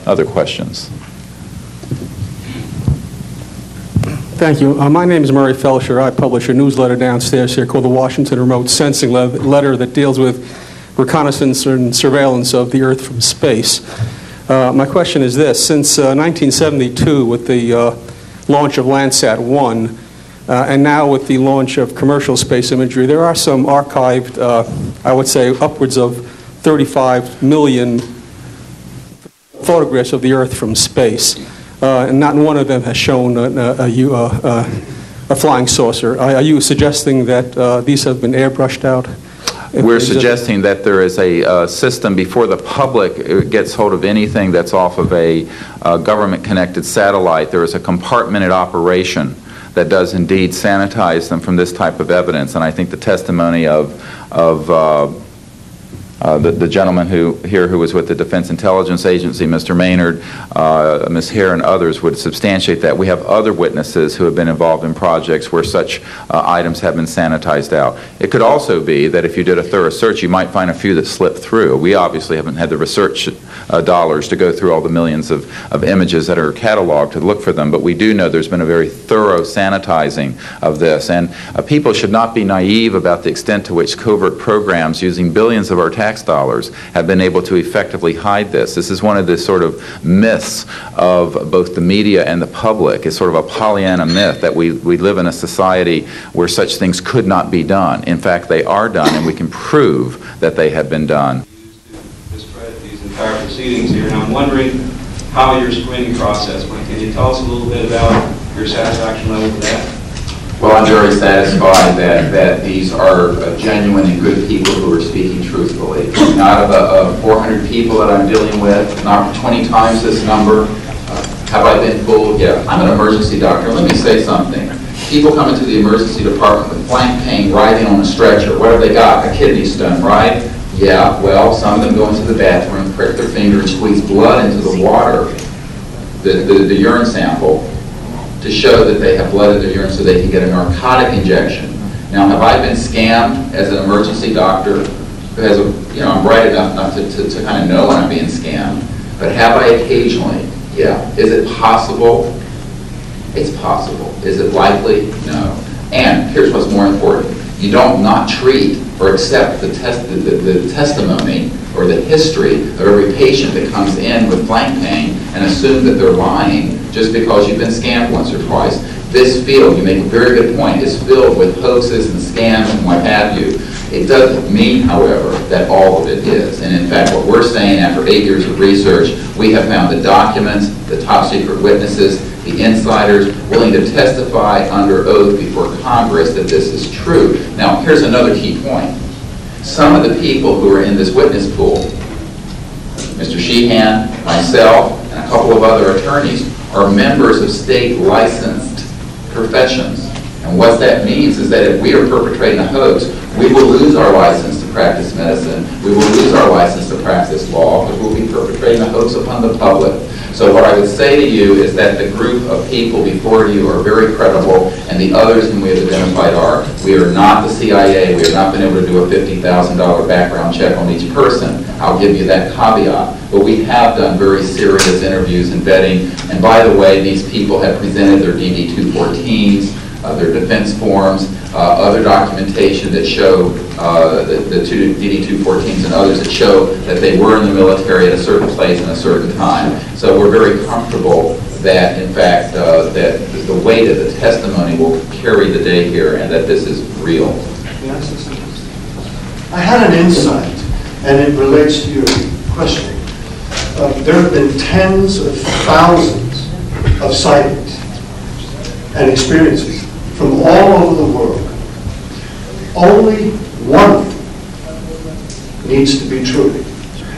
Other questions? Thank you. My name is Murray Felsher. I publish a newsletter downstairs here called the Washington Remote Sensing Letter that deals with reconnaissance and surveillance of the Earth from space. My question is this. Since 1972, with the launch of Landsat 1, and now with the launch of commercial space imagery, there are some archived, I would say, upwards of 35 million photographs of the Earth from space. And not one of them has shown a flying saucer. Are you suggesting that these have been airbrushed out? We're suggesting that there is a system before the public gets hold of anything that's off of a government-connected satellite. There is a compartmented operation that does indeed sanitize them from this type of evidence. And I think the testimony of the gentleman who was with the Defense Intelligence Agency, Mr. Maynard, Ms. Hare, and others would substantiate that. We have other witnesses who have been involved in projects where such items have been sanitized out. It could also be that if you did a thorough search, you might find a few that slipped through. We obviously haven't had the research dollars to go through all the millions of images that are cataloged to look for them, but we do know there's been a very thorough sanitizing of this. And people should not be naive about the extent to which covert programs using billions of our tax dollars have been able to effectively hide this. This is one of the sort of myths of both the media and the public. It's sort of a Pollyanna myth that we live in a society where such things could not be done. In fact, they are done, and we can prove that they have been done. Discredit these entire proceedings here, and I'm wondering how your screening process went. Can you tell us a little bit about your satisfaction level with that? Well, I'm very satisfied that these are genuine and good people who are speaking truthfully. Out of 400 people that I'm dealing with, not 20 times this number, have I been fooled? Yeah, I'm an emergency doctor. Let me say something. People come into the emergency department with flank pain, riding on a stretcher. What have they got? A kidney stone, right? Yeah, well, some of them go into the bathroom, prick their finger, and squeeze blood into the water, the urine sample, to show that they have blood in their urine so they can get a narcotic injection. Now, have I been scammed as an emergency doctor who has I'm bright enough not to kind of know when I'm being scammed, but have I occasionally? Yeah. Is it possible? It's possible. Is it likely? No. And here's what's more important. You don't not treat or accept the testimony or the history of every patient that comes in with flank pain and assume that they're lying just because you've been scammed once or twice. This field, you make a very good point, is filled with hoaxes and scams and what have you. It doesn't mean, however, that all of it is. And in fact, what we're saying after 8 years of research, we have found the documents, the top secret witnesses, the insiders willing to testify under oath before Congress that this is true. Now, here's another key point. Some of the people who are in this witness pool, Mr. Sheehan, myself, and a couple of other attorneys, are members of state licensed professions. And what that means is that if we are perpetrating a hoax, we will lose our license to practice medicine, we will lose our license to practice law, because we'll be perpetrating a hoax upon the public. So what I would say to you is that the group of people before you are very credible, and the others whom we have identified are. We are not the CIA. We have not been able to do a $50,000 background check on each person. I'll give you that caveat. But we have done very serious interviews and vetting. And by the way, these people have presented their DD-214s, their defense forms, other documentation that show the two DD-214s and others that show that they were in the military at a certain place and a certain time. So we're very comfortable that, in fact, that the weight of the testimony will carry the day here and that this is real. I had an insight, and it relates to your questioning. There have been tens of thousands of sightings and experiences from all over the world. Only one of them needs to be true.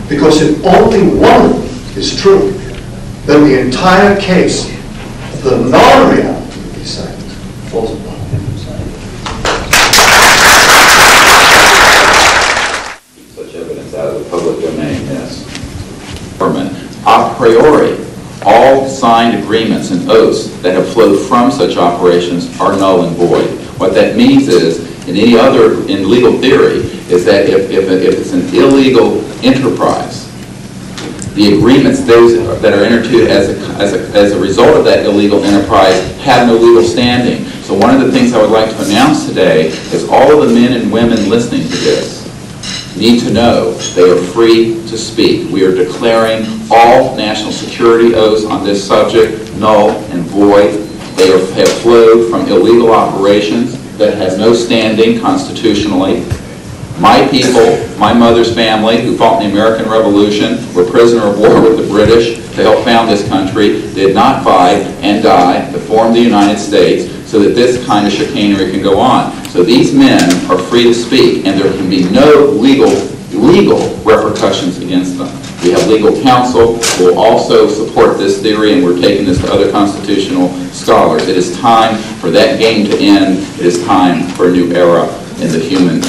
Because if only one of them is true, then the entire case, the non-reality of these sightings, falls apart. Such evidence out of the public domain, yes. A priori, all signed agreements and oaths that have flowed from such operations are null and void. What that means is, in legal theory, is that if it's an illegal enterprise, The agreements, those that are entered into as a result of that illegal enterprise, have no legal standing. So one of the things I would like to announce today is all of the men and women listening to this need to know they are free to speak. We are declaring all national security oaths on this subject null and void. They have flowed from illegal operations that have no standing constitutionally. My people, my mother's family, who fought in the American Revolution, were prisoner of war with the British to help found this country, did not fight and die to form the United States so that this kind of chicanery can go on. So these men are free to speak, and there can be no legal repercussions against them. We have legal counsel who will also support this theory, and we're taking this to other constitutional scholars. It is time for that game to end. It is time for a new era in the human